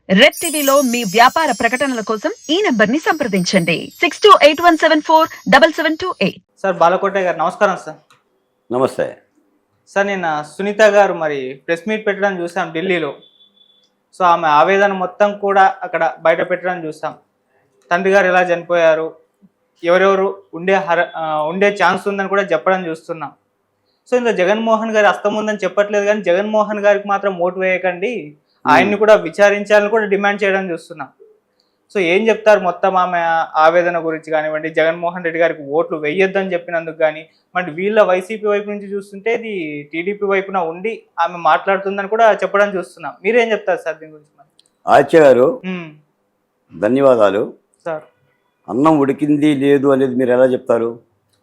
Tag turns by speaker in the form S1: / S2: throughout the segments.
S1: Red టీవీలో మీ వ్యాపార ప్రకటనల కోసం ఈ నంబర్ ని సంప్రదించండి 6281747728.
S2: సార్ బాలకోటయ్య గారు నమస్కారం సార్.
S3: నమస్తే
S2: సార్ నిన్న సునీత గారు మరి ప్రెస్ మీట్ పెట్టడం చూసాం ఢిల్లీలో. సో ఆమె ఆవేదన మొత్తం కూడా అక్కడ బయట పెట్టడం చూసాం. తండ్రి గారు ఎలా చనిపోయారు, ఎవరెవరు ఉండే ఛాన్స్ ఉందని కూడా చెప్పడం చూస్తున్నాం. సో ఇందులో జగన్మోహన్ గారి హస్తం ఉందని చెప్పట్లేదు, కానీ జగన్మోహన్ గారికి మాత్రం ఓటు వేయకండి, ఆయన్ని కూడా విచారించాలని కూడా డిమాండ్ చేయడం చూస్తున్నాం. సో ఏం చెప్తారు మొత్తం ఆమె ఆవేదన గురించి కానివ్వండి, జగన్మోహన్ రెడ్డి గారికి ఓట్లు వేయొద్దని చెప్పినందుకు కానీ, మరి వీళ్ళ వైసీపీ వైపు నుంచి చూస్తుంటే ఇది టీడీపీ వైపున ఉండి ఆమె మాట్లాడుతుందని కూడా చెప్పడం చూస్తున్నాం. మీరేం చెప్తారు సార్ దీని గురించి?
S3: ఆచార్య గారు ధన్యవాదాలు
S2: సార్.
S3: అన్నం ఉడికింది లేదు అనేది మీరు ఎలా చెప్తారు?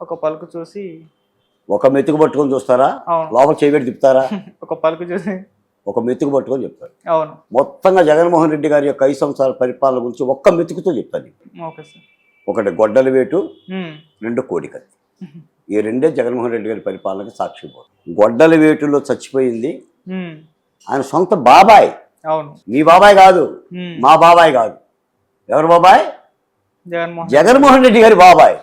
S2: ఒక పలుకు చూసి
S3: ఒక మెతుకు పట్టుకొని చూస్తారా, లోపల చేయబెట్టి తిప్పుతారా?
S2: ఒక పలుకు చూసి
S3: ఒక మెతుకు పట్టుకొని చెప్తారు.
S2: అవును,
S3: మొత్తంగా జగన్మోహన్ రెడ్డి గారి యొక్క 5 సంవత్సరాల పరిపాలన గురించి ఒక్క మెతుకుతో చెప్తాను.
S2: Okay sir.
S3: ఒకటి గొడ్డల వేటు, 2 కోడికత్తి. ఈ రెండే జగన్మోహన్ రెడ్డి గారి పరిపాలనకి సాక్షిపోతుంది. గొడ్డల వేటులో చచ్చిపోయింది ఆయన సొంత బాబాయ్.
S2: అవును,
S3: మీ బాబాయ్ కాదు, మా బాబాయ్ కాదు. ఎవరు బాబాయ్? జగన్మోహన్ రెడ్డి గారి బాబాయ్.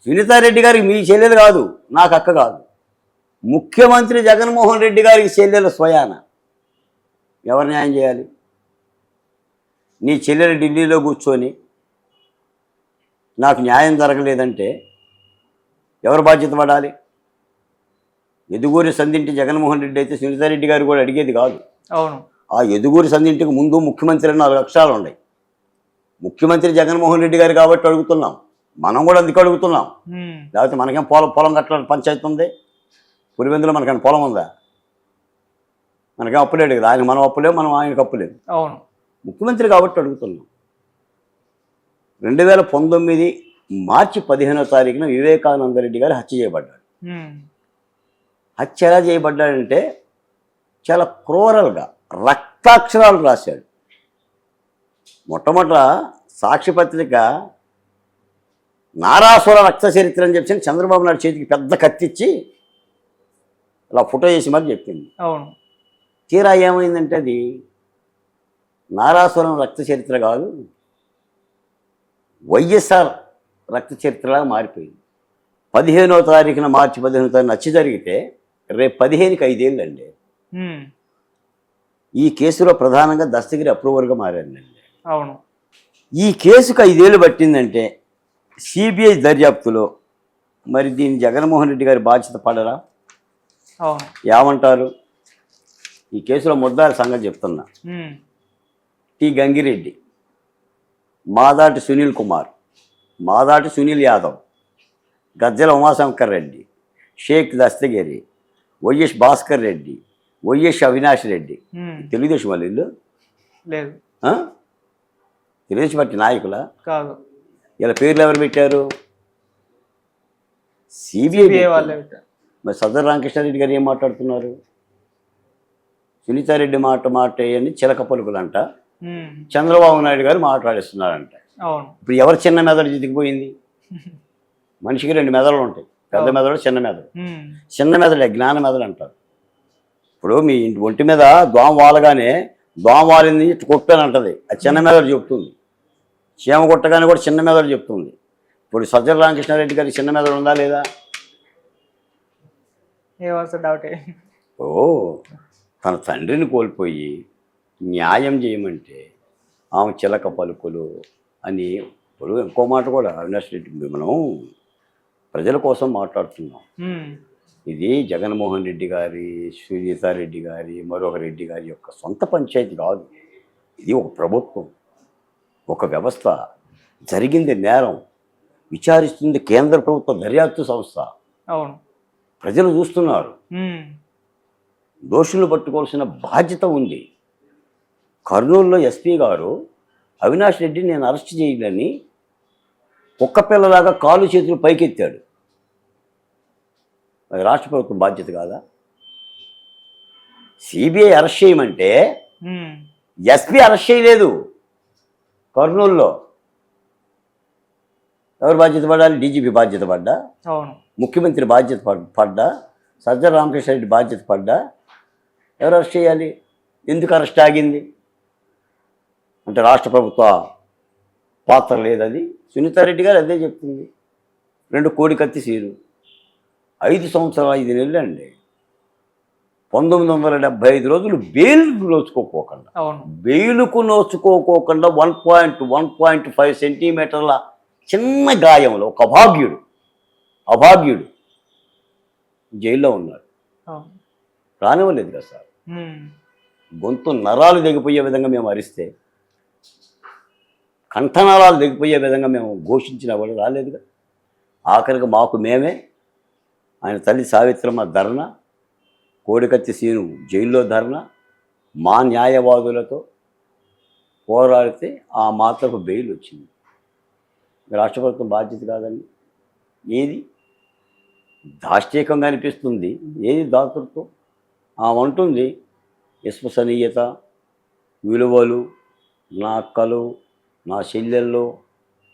S3: సునీతారెడ్డి గారికి మీ చెల్లెలు కాదు, నాకు అక్క కాదు. ముఖ్యమంత్రి జగన్మోహన్ రెడ్డి గారికి చెల్లెలు స్వయాన. ఎవరు న్యాయం చేయాలి? నీ చెల్లెలు ఢిల్లీలో కూర్చొని నాకు న్యాయం జరగలేదంటే ఎవరు బాధ్యత పడాలి? ఎదుగూరి సంధింటి జగన్మోహన్ రెడ్డి అయితే సునీతారెడ్డి గారు కూడా అడిగేది కాదు.
S2: అవును,
S3: ఆ ఎదుగూరి సంధింటికి ముందు ముఖ్యమంత్రి 4 అక్షరాలు ఉన్నాయి. ముఖ్యమంత్రి జగన్మోహన్ రెడ్డి గారు కాబట్టి అడుగుతున్నాం, మనం కూడా అందుకు అడుగుతున్నాం. లేకపోతే మనకేం పొలం కట్టాలని పంచాయతీ ఉంది? పులివెందులో మనకైనా పొలం ఉందా? మనకేం అప్పులేదు కదా, ఆయన మనం అప్పులేము, మనం ఆయనకు అప్పులేదు.
S2: అవును,
S3: ముఖ్యమంత్రి కాబట్టి అడుగుతున్నాం. 2019 మార్చి 15వ తారీఖున వివేకానంద రెడ్డి గారు హత్య చేయబడ్డాడు. హత్య ఎలా చేయబడ్డాడంటే చాలా క్రూరల్గా రక్తాక్షరాలు రాశాడు. మొట్టమొదట సాక్షిపత్రిక నారాసుర రక్త చరిత్ర అని చెప్పి చంద్రబాబు నాయుడు చేతికి పెద్ద కత్తిచ్చి అలా ఫోటో చేసి మరి చెప్పింది.
S2: అవును,
S3: తీరా ఏమైందంటే అది నారాసురం రక్త చరిత్ర కాదు, వైఎస్ఆర్ రక్త చరిత్రలాగా మారిపోయింది. 15వ తారీఖున మార్చి 15వ తారీఖున హత్య జరిగితే రేపు 15కి 5 ఏళ్ళు అండి. ఈ కేసులో ప్రధానంగా దస్తగిరి అప్రూవర్గా మారారండి.
S2: అవును,
S3: ఈ కేసుకు 5 ఏళ్ళు పట్టిందంటే సిబిఐ దర్యాప్తులో మరి దీన్ని జగన్మోహన్ రెడ్డి గారి బాధ్యత పడరా? ఏమంటారు? ఈ కేసులో ముద్దాల సంగతి చెప్తున్నా. టి గంగిరెడ్డి, మాదాటి సునీల్ కుమార్, మాదాటి సునీల్ యాదవ్, గజ్జల ఉమాశంకర్ రెడ్డి, షేక్ దస్తగిరి, వైఎస్ భాస్కర్ రెడ్డి, వైఎస్ అవినాష్ రెడ్డి. తెలుగుదేశం వాళ్ళు ఇల్లు
S2: లేదు,
S3: తెలుగుదేశం పార్టీ నాయకులా
S2: కాదు.
S3: ఇలా పేర్లు ఎవరు పెట్టారు? సిబిఐ వాళ్ళే. మరి సదర్ రామకృష్ణారెడ్డి గారు ఏం మాట్లాడుతున్నారు? సునీతారెడ్డి మాట అని చిలక పలుకులంట, చంద్రబాబు నాయుడు గారు మాట్లాడిస్తున్నారంట. ఇప్పుడు ఎవరు చిన్న మెదడు దిగిపోయింది? మనిషికి 2 మెదడులు ఉంటాయి, పెద్ద మెదడు, చిన్న మెదడు. చిన్న మెదడే జ్ఞాన మెదడు అంటారు. ఇప్పుడు మీ ఇంటి ఒంటి మీద దోమ వాలగానే దోమ వాలింది కొట్టానంటది, అది చిన్న మెదడు చెప్తుంది. చీమ కొట్టగానే కూడా చిన్న మెదడు చెప్తుంది. ఇప్పుడు సజ్జల రామకృష్ణారెడ్డి గారికి చిన్న మెదడు ఉందా లేదా? తన తండ్రిని కోల్పోయి న్యాయం చేయమంటే ఆమె చిలక పలుకులు అని. ఇప్పుడు ఇంకో మాట కూడా, అవినాష్ రెడ్డి, మనం ప్రజల కోసం మాట్లాడుతున్నాం. ఇది జగన్మోహన్ రెడ్డి గారి, సునీతారెడ్డి గారి, మరొక రెడ్డి గారి యొక్క సొంత పంచాయతీ కాదు. ఇది ఒక ప్రభుత్వం, ఒక వ్యవస్థ. జరిగింది నేరం, విచారిస్తుంది కేంద్ర ప్రభుత్వ దర్యాప్తు సంస్థ.
S2: అవును,
S3: ప్రజలు చూస్తున్నారు. దోషులు పట్టుకోవాల్సిన బాధ్యత ఉంది. కర్నూలులో ఎస్పీ గారు అవినాష్ రెడ్డి నేను అరెస్ట్ చేయాలని కుక్క పిల్లలాగా కాళ్ళు చేతులు పైకెత్తాడు. అది రాష్ట్ర ప్రభుత్వం బాధ్యత కాదా? సిబిఐ అరెస్ట్ చేయమంటే ఎస్పీ అరెస్ట్ చేయలేదు కర్నూలులో. ఎవరు బాధ్యత పడాలి? డీజీపీ బాధ్యత పడ్డా, ముఖ్యమంత్రి బాధ్యత పడ్డా, సజ్జల రామకృష్ణారెడ్డి బాధ్యత పడ్డా, ఎవరు అరెస్ట్ చేయాలి? ఎందుకు అరెస్ట్ ఆగింది? అంటే రాష్ట్ర ప్రభుత్వ పాత్ర లేదది. సునీతారెడ్డి గారు అదే చెప్తుంది. 2 కోడికత్తి సీరు 5 సంవత్సరాల 5 నెలలు అండి. 1975 రోజులు బెయిల్కు నోచుకోకుండా
S2: అవును.
S3: బెయిలుకు నోచుకోకుండా 1.5 సెంటీమీటర్ల చిన్న గాయంలో ఒక అభాగ్యుడు జైల్లో ఉన్నాడు.
S2: అవును.
S3: రానివ్వలేదు కదా సార్.
S2: ఉమ్.
S3: గొంతు నరాలు దిగిపోయే విధంగా మేము అరిస్తే, కంఠనరాలు దిగిపోయే విధంగా మేము ఘోషించిన వాళ్ళు రాలేదుగా. ఆఖరికి మాకు మేమే ఆయన తల్లి సావిత్రమ్మ ధర్నా, కోడికత్తి సీను జైల్లో ధర్నా, మా న్యాయవాదులతో పోరాడితే ఆ మాత్రకు బెయిల్ వచ్చింది. రాష్ట్ర ప్రభుత్వం బాధ్యత కాదండి. ఏది దాష్టీకంగా అనిపిస్తుంది, ఏది దాతృత్వం. ఆమె అంటుంది విశ్వసనీయత, విలువలు, నా అక్కలు, నా చెల్లెళ్ళు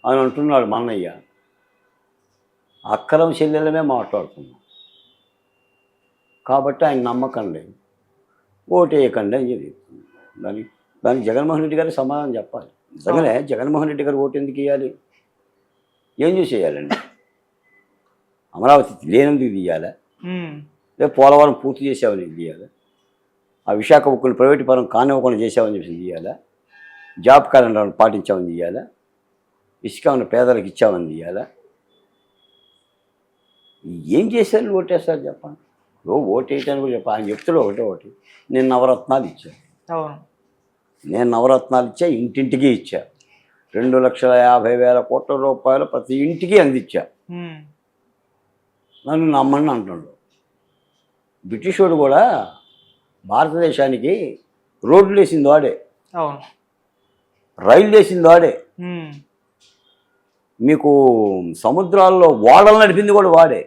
S3: అని అంటున్నాడు మా అన్నయ్య. అక్కలం చెల్లెళ్ళమే మాట్లాడుతున్నాం కాబట్టి ఆయన నమ్మకం లేదు, ఓటేయకండి అని చెప్పి దానికి జగన్మోహన్ రెడ్డి గారికి సమాధానం చెప్పాలి. నిజంగానే జగన్మోహన్ రెడ్డి గారు ఓటు ఎందుకు ఇవ్వాలి? ఏం చూసేయాలండి? అమరావతి లేనందుకు తీయాలా? లేదా పోలవరం పూర్తి చేసామని తీయాలా? ఆ విశాఖ ఉక్కులు ప్రైవేటు పరం కానివ్వకుండా చేసామని చెప్పి తీయాలా? జాబ్ క్యాలెండర్ను పాటించామని తీయాలా? ఇసుక ఉన్న పేదలకు ఇచ్చామని తీయాలా? ఏం చేశారు ఓటేస్తారు చెప్పండి. ఓటు వేయటానికి కూడా చెప్పాలి. ఆయన చెప్తాడు ఒకటి నేను నవరత్నాలు ఇచ్చాను.
S2: అవును.
S3: నేను నవరత్నాలు ఇచ్చా, ఇంటింటికి ఇచ్చా. 2,50,000 కోట్ల రూపాయలు ప్రతి ఇంటికి అందించా. నన్ను నమ్మని అంటున్నాడు. బ్రిటిష్ వాడు కూడా భారతదేశానికి రోడ్లు వేసింది వాడే,
S2: అవును,
S3: రైలు వేసింది వాడే, మీకు సముద్రాల్లో ఓడలు నడిపింది కూడా వాడే.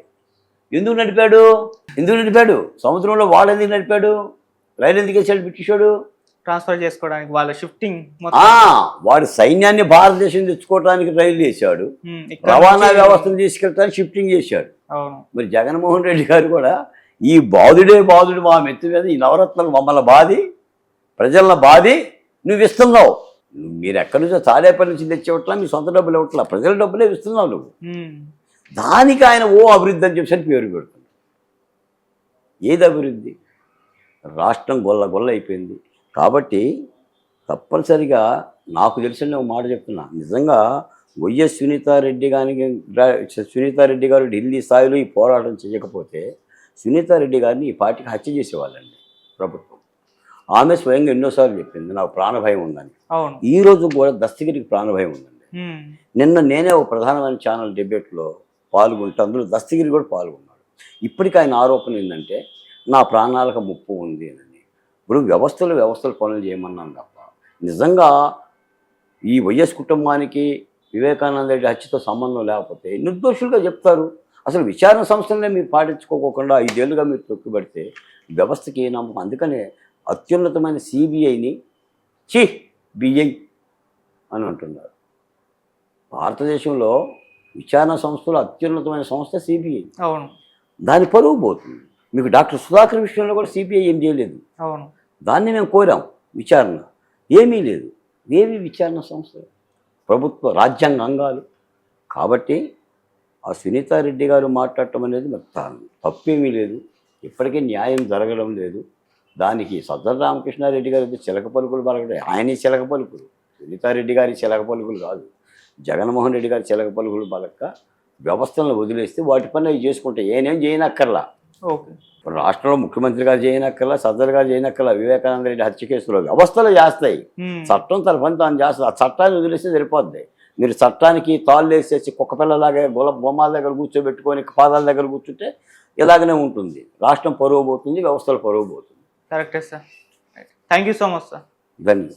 S3: ఎందుకు నడిపాడు? సముద్రంలో వాడు ఎందుకు నడిపాడు? రైలు ఎందుకు వేసాడు బ్రిటిష్ వాడు?
S2: ట్రాన్స్ఫర్ చేసుకోవడానికి, వాళ్ళ షిఫ్టింగ్.
S3: వాడు సైన్యాన్ని భారతదేశం తెచ్చుకోవడానికి రైలు వేశాడు, రవాణా వ్యవస్థను తీసుకెళ్ళడానికి షిఫ్టింగ్ చేశాడు. మరి జగన్మోహన్ రెడ్డి గారు కూడా ఈ బాధుడు మా మెత్తి మీద ఈ నవరత్నాలు మమ్మల్ని బాధి, ప్రజలను బాధి నువ్వు ఇస్తున్నావు. మీరు ఎక్కడి నుంచో తాడేపల్లి నుంచి తెచ్చేవట్లా, మీ సొంత డబ్బులు ఇవ్వట్లా, ప్రజల డబ్బులే ఇస్తున్నావు నువ్వు. దానికి ఆయన అభివృద్ధి అని చెప్పి పేరు పెడుతున్నాడు. ఏది అభివృద్ధి? రాష్ట్రం గొల్ల అయిపోయింది. కాబట్టి తప్పనిసరిగా నాకు తెలిసిన మాట చెప్తున్నా, నిజంగా వైఎస్ సునీతారెడ్డి గారు ఢిల్లీ స్థాయిలో ఈ పోరాటం చేయకపోతే సునీతారెడ్డి గారిని ఈ పార్టీకి హత్య చేసేవాళ్ళండి ప్రభుత్వం. ఆమె స్వయంగా ఎన్నోసార్లు చెప్పింది నాకు ప్రాణభయం ఉందని. ఈ రోజు కూడా దస్తగిరికి ప్రాణభయం ఉందండి. నిన్న నేనే ఒక ప్రధానమైన ఛానల్ డిబేట్లో పాల్గొంటే అందులో దస్తగిరి కూడా పాల్గొన్నాడు. ఇప్పటికీ ఆయన ఆరోపణ ఏంటంటే నా ప్రాణాలకు ముప్పు ఉంది అని. ఇప్పుడు వ్యవస్థలు పనులు చేయమన్నాను తప్ప నిజంగా ఈ వైఎస్ కుటుంబానికి వివేకానంద రెడ్డి హత్యతో సంబంధం లేకపోతే నిర్దోషులుగా చెప్తారు. అసలు విచారణ సంస్థలనే మీరు పాటించుకోకుండా 5 ఏళ్ళుగా మీరు తొక్కిపెడితే వ్యవస్థకి ఏ నమ్మకం? అందుకనే అత్యున్నతమైన సిబిఐని బిఐ అని అంటున్నారు. భారతదేశంలో విచారణ సంస్థలో అత్యున్నతమైన సంస్థ సిబిఐ.
S2: అవును.
S3: దాని పరువు పోతుంది. మీకు డాక్టర్ సుధాకర్ విషయంలో కూడా సిబిఐ ఏం చేయలేదు.
S2: అవును.
S3: దాన్ని మేము కోరాం విచారణ, ఏమీ లేదు. ఏమి విచారణ సంస్థలు? ప్రభుత్వ రాజ్యాంగ అంగాలు. కాబట్టి ఆ సునీతారెడ్డి గారు మాట్లాడటం అనేది తప్పేమీ లేదు. ఇప్పటికీ న్యాయం జరగడం లేదు. దానికి సజ్జల రామకృష్ణారెడ్డి గారి చిలక పలుకులు పలకడం, ఆయన చిలక పలుకులు, సునీతారెడ్డి గారి చిలక పలుకులు కాదు, జగన్మోహన్ రెడ్డి గారి చిలక పలుకులు పలక వ్యవస్థలను వదిలేస్తే వాటి పని అవి చేసుకుంటే ఏనేం చేయనక్కర్లా.
S2: ఓకే.
S3: రాష్ట్రంలో ముఖ్యమంత్రి గారు చేయనక్కర్లా, సజ్జల గారు చేయనక్కర్లా. వివేకానంద రెడ్డి హత్య కేసులో వ్యవస్థలు చేస్తాయి, చట్టం తన పని తాను చేస్తుంది. ఆ చట్టాన్ని వదిలేస్తే సరిపోద్ది. మీరు చట్టానికి తాళ్ళు వేసేసి కుక్కపిల్లలాగే బొమ్మల దగ్గర కూర్చోబెట్టుకొని పాదాల దగ్గర కూర్చుంటే ఇలాగనే ఉంటుంది. రాష్ట్రం పరువు పోతుంది, వ్యవస్థలు పరువు పోతుంది.
S2: కరెక్టే sir. Thank you so much sir.
S3: ధన్యవాదాలు.